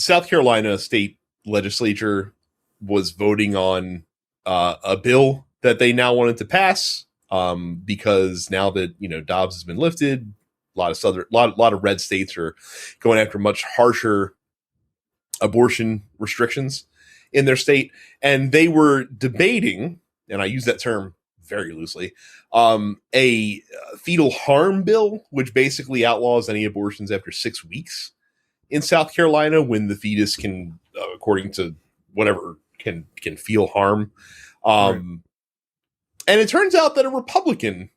South Carolina state legislature was voting on a bill that they now wanted to pass because now that Dobbs has been lifted, a lot of red states are going after much harsher abortion restrictions in their state, and they were debating, and I use that term very loosely, a fetal harm bill, which basically outlaws any abortions after 6 weeks in South Carolina when the fetus can, according to whatever, can feel harm. Right. And it turns out that a Republican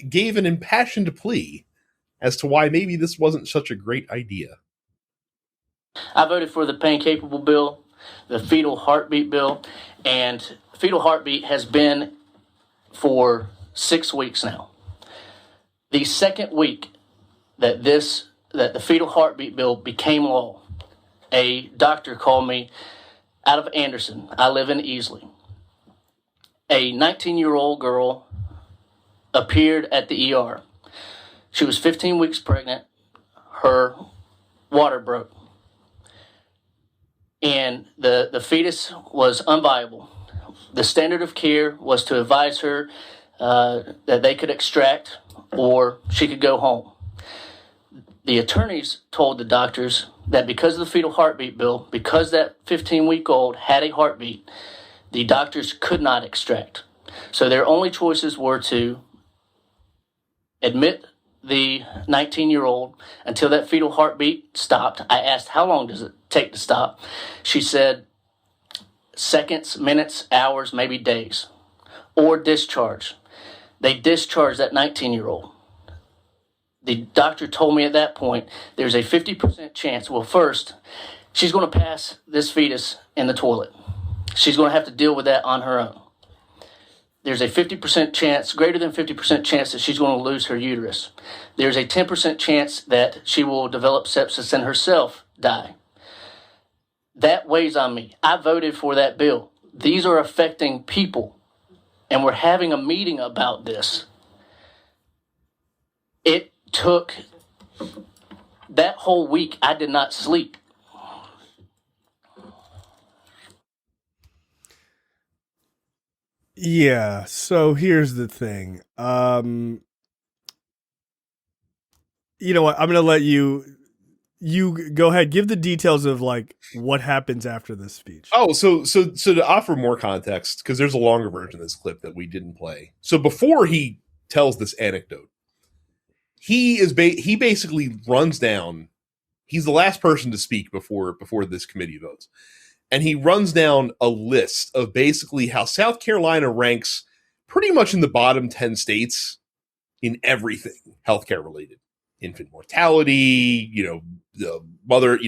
gave an impassioned plea as to why maybe this wasn't such a great idea. I voted for the pain capable bill, the fetal heartbeat bill, and fetal heartbeat has been for 6 weeks now. The second week that the fetal heartbeat bill became law, a doctor called me out of Anderson. I live in Easley. A 19-year-old girl appeared at the ER. She was 15 weeks pregnant. Her water broke. And the fetus was unviable. The standard of care was to advise her that they could extract or she could go home. The attorneys told the doctors that because of the fetal heartbeat bill, because that 15-week-old had a heartbeat, the doctors could not extract. So their only choices were to admit the 19-year-old until that fetal heartbeat stopped. I asked, how long does it take to stop? She said seconds, minutes, hours, maybe days. Or discharge. They discharged that 19-year-old. The doctor told me at that point there's a 50% chance. Well, first, she's going to pass this fetus in the toilet. She's going to have to deal with that on her own. There's a 50% chance, greater than 50% chance that she's going to lose her uterus. There's a 10% chance that she will develop sepsis and herself die. That weighs on me. I voted for that bill. These are affecting people, and we're having a meeting about this. It took that whole week. I did not sleep. Yeah, so here's the thing. You know what? I'm going to let you go ahead. Give the details of like what happens after this speech. Oh, so to offer more context, because there's a longer version of this clip that we didn't play. So before he tells this anecdote, he basically runs down. He's the last person to speak before this committee votes. And he runs down a list of basically how South Carolina ranks pretty much in the bottom 10 states in everything healthcare related. Infant mortality, the mother,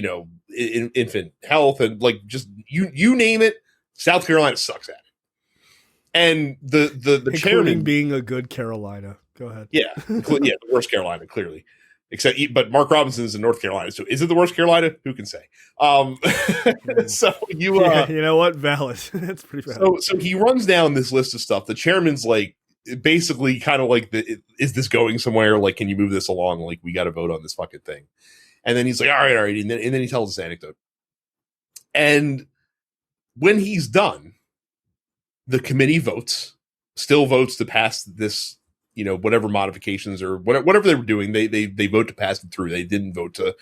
infant health, and like just you name it, South Carolina sucks at it. And the chairman being a good Carolina. Go ahead. Yeah, the worst Carolina, clearly. But Mark Robinson is in North Carolina, so is it the worst Carolina? Who can say? So you know what? Valid. That's pretty valid. So he runs down this list of stuff. The chairman's like, basically kind of like, is this going somewhere? Like, can you move this along? Like, we got to vote on this fucking thing. And then he's like, all right. And then he tells this anecdote. And when he's done, the committee still votes to pass this, whatever modifications or whatever they were doing, they vote to pass it through. They didn't vote to,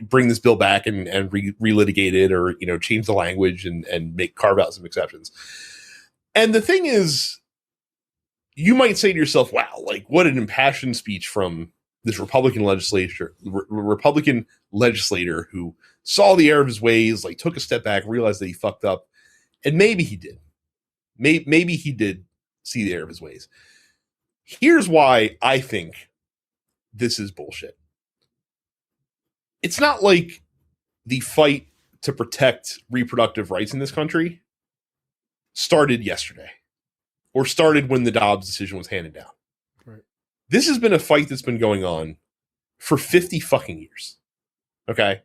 bring this bill back and relitigate it or, change the language and carve out some exceptions. And the thing is, you might say to yourself, wow, like what an impassioned speech from this Republican legislator who saw the error of his ways, like took a step back, realized that he fucked up. And maybe he did. Maybe he did see the error of his ways. Here's why I think this is bullshit. It's not like the fight to protect reproductive rights in this country started yesterday or started when the Dobbs decision was handed down. Right. This has been a fight that's been going on for 50 fucking years. Okay?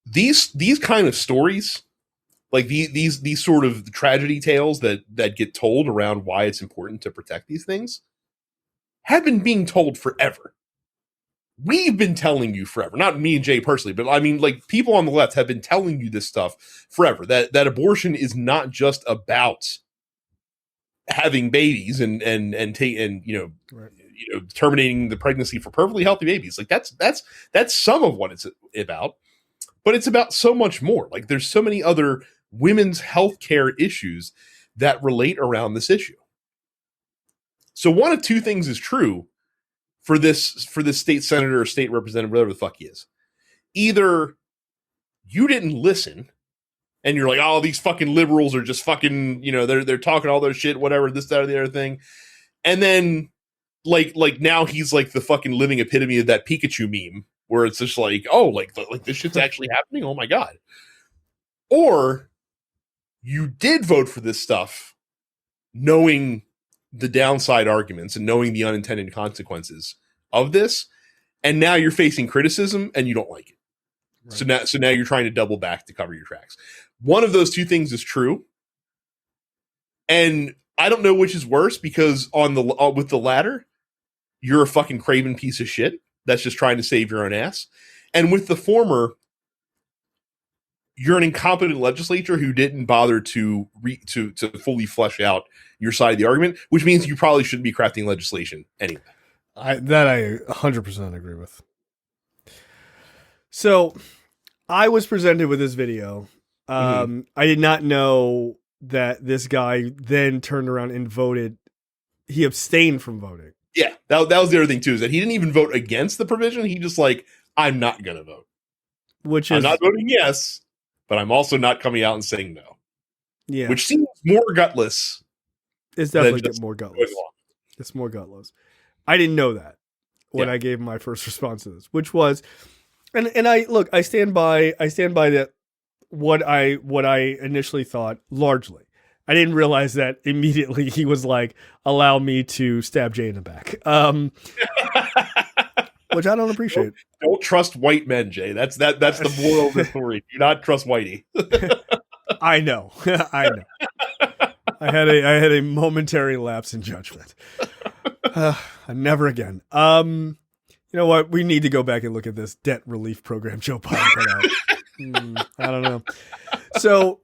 These kind of stories, like these sort of tragedy tales that get told around why it's important to protect these things, have been being told forever. we've been telling you forever, not me and Jay personally, but I mean, like, people on the left have been telling you this stuff forever, that abortion is not just about having babies and terminating the pregnancy for perfectly healthy babies. Like, that's some of what it's about, but it's about so much more. Like, there's so many other women's healthcare issues that relate around this issue. So one of two things is true for this state senator or state representative, whatever the fuck he is. Either you didn't listen and you're like, oh, these fucking liberals are just fucking, they're talking all their shit, whatever, this, that, or the other thing. And then like now he's like the fucking living epitome of that Pikachu meme where it's just like, oh, like this shit's actually happening. Oh my God. Or you did vote for this stuff knowing the downside arguments and knowing the unintended consequences of this, and now you're facing criticism and you don't like it. Right. So now you're trying to double back to cover your tracks. One of those two things is true, and I don't know which is worse, because with the latter, you're a fucking craven piece of shit that's just trying to save your own ass, and with the former, you're an incompetent legislator who didn't bother to fully flesh out your side of the argument, which means you probably shouldn't be crafting legislation anyway. I 100% agree with. So I was presented with this video. I did not know that this guy then turned around and voted. He abstained from voting. Yeah, that was the other thing too, is that he didn't even vote against the provision. He just like, I'm not going to vote. I'm not voting yes, but I'm also not coming out and saying no. Yeah. Which seems more gutless. It's definitely more gutless. It's more gutless. I didn't know that when I gave my first response to this, which was, and I stand by that what I initially thought largely. I didn't realize that immediately he was like, allow me to stab Jay in the back. Which I don't appreciate. Don't trust white men, Jay. That's the moral of the story. Do not trust Whitey. I know. I had a momentary lapse in judgment. Never again. You know what? We need to go back and look at this debt relief program Joe Biden put out. I don't know. So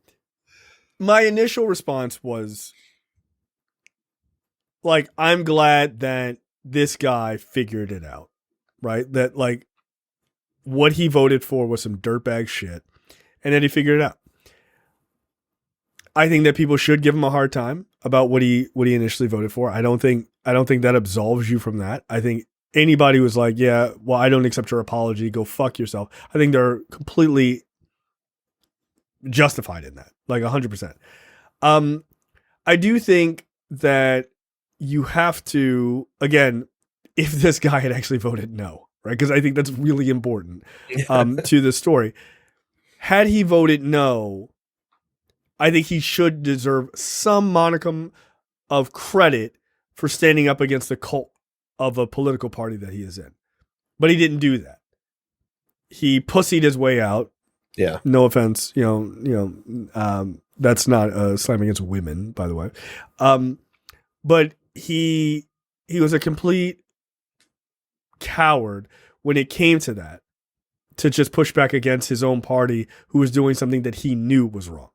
my initial response was like, I'm glad that this guy figured it out, right? That like what he voted for was some dirtbag shit, and then he figured it out. I think that people should give him a hard time about what he initially voted for. I don't think that absolves you from that. I think anybody who's like, yeah, well, I don't accept your apology, go fuck yourself, I think they're completely justified in that, like 100%. I do think that you have to, again, if this guy had actually voted no, right? Because I think that's really important to the story. Had he voted no, I think he should deserve some monicum of credit for standing up against the cult of a political party that he is in. But he didn't do that. He pussied his way out. Yeah. No offense, that's not a slam against women, by the way. But he was a complete coward when it came to that, to just push back against his own party who was doing something that he knew was wrong.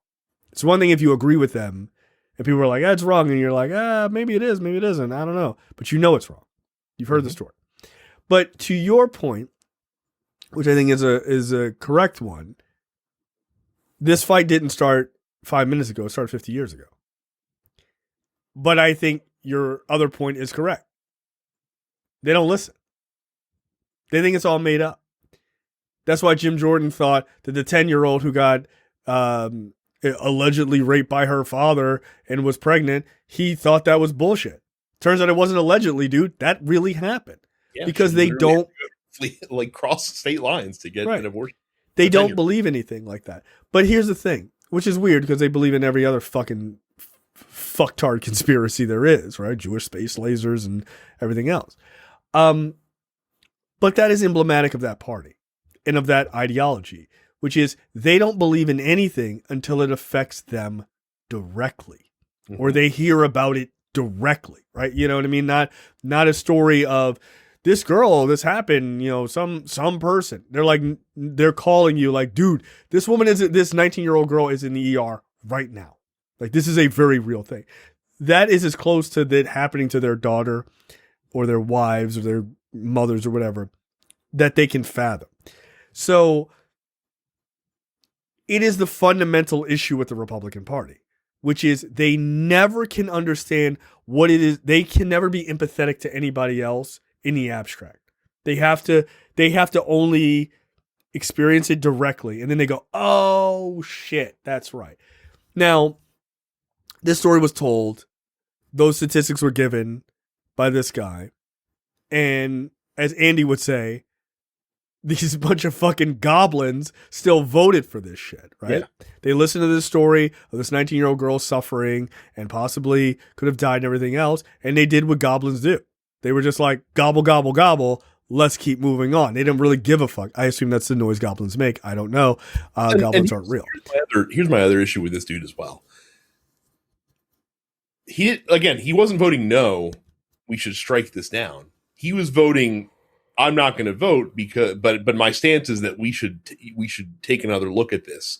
It's one thing if you agree with them and people are like, that's wrong. And you're like, maybe it is, maybe it isn't. I don't know. But you know it's wrong. You've heard the story. But to your point, which I think is a correct one, this fight didn't start 5 minutes ago. It started 50 years ago. But I think your other point is correct. They don't listen. They think it's all made up. That's why Jim Jordan thought that the 10-year-old who got allegedly raped by her father and was pregnant, he thought that was bullshit. Turns out it wasn't allegedly, dude. That really happened. Yeah, because they don't like cross state lines to get an abortion. They don't believe anything like that. But here's the thing, which is weird because they believe in every other fucking fucktard conspiracy there is, right? Jewish space lasers and everything else. But that is emblematic of that party and of that ideology, which is they don't believe in anything until it affects them directly, or they hear about it directly, right? You know what I mean? Not a story of this girl, this happened, some person. They're calling you like, dude, this 19-year-old girl is in the ER right now. Like, this is a very real thing. That is as close to that happening to their daughter or their wives or their mothers or whatever that they can fathom. So it is the fundamental issue with the Republican Party, which is they never can understand what it is. They can never be empathetic to anybody else in the abstract. They have to only experience it directly. And then they go, oh shit, that's right. Now, this story was told. Those statistics were given by this guy. And as Andy would say, these bunch of fucking goblins still voted for this shit, right? Yeah. They listened to this story of this 19-year-old girl suffering and possibly could have died and everything else, and they did what goblins do. They were just like, gobble, gobble, gobble, let's keep moving on. They didn't really give a fuck. I assume that's the noise goblins make. I don't know. Goblins aren't real. Here's my other issue with this dude as well. He wasn't voting no, we should strike this down. He was voting, I'm not going to vote but my stance is that we should take another look at this.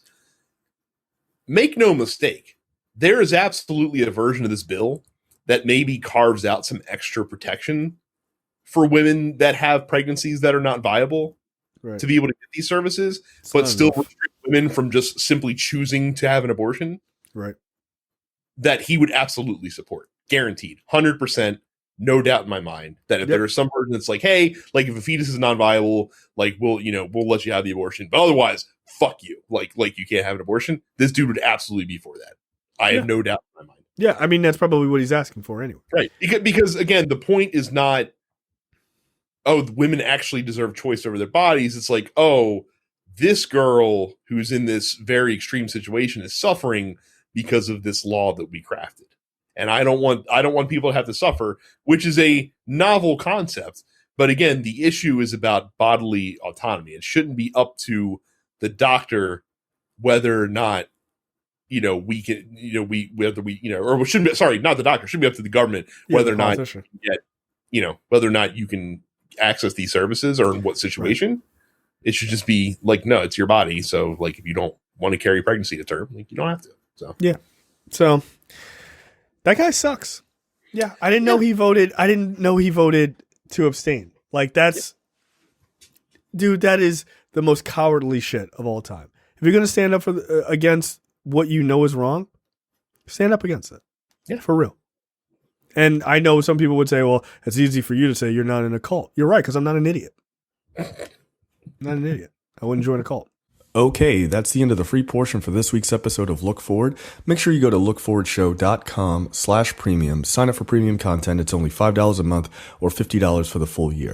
Make no mistake, there is absolutely a version of this bill that maybe carves out some extra protection for women that have pregnancies that are not viable to be able to get these services, but still restrict women from just simply choosing to have an abortion. Right. That he would absolutely support. Guaranteed. 100%. No doubt in my mind that if there is some person that's like, hey, like if a fetus is non-viable, like we'll let you have the abortion, but otherwise, fuck you. Like you can't have an abortion. This dude would absolutely be for that. I have no doubt in my mind. Yeah, I mean that's probably what he's asking for anyway. Right. Because again, the point is not, oh, women actually deserve choice over their bodies. It's like, oh, this girl who's in this very extreme situation is suffering because of this law that we crafted. And I don't want people to have to suffer, which is a novel concept. But again, the issue is about bodily autonomy. It shouldn't be up to the doctor whether or not, we can, or it shouldn't be, sorry, not the doctor, it should be up to the government whether or not you get, whether or not you can access these services or in what situation. Right. It should just be like, no, it's your body. So like, if you don't want to carry pregnancy to term, like you don't have to. So, yeah. So that guy sucks. Yeah. I didn't know he voted. I didn't know he voted to abstain. Like that's, dude, that is the most cowardly shit of all time. If you're going to stand up for against what you know is wrong, stand up against it. Yeah. For real. And I know some people would say, well, it's easy for you to say you're not in a cult. You're right. Cause I'm not an idiot. I'm not an idiot. I wouldn't join a cult. Okay, that's the end of the free portion for this week's episode of Look Forward. Make sure you go to lookforwardshow.com/premium. Sign up for premium content. It's only $5 a month or $50 for the full year.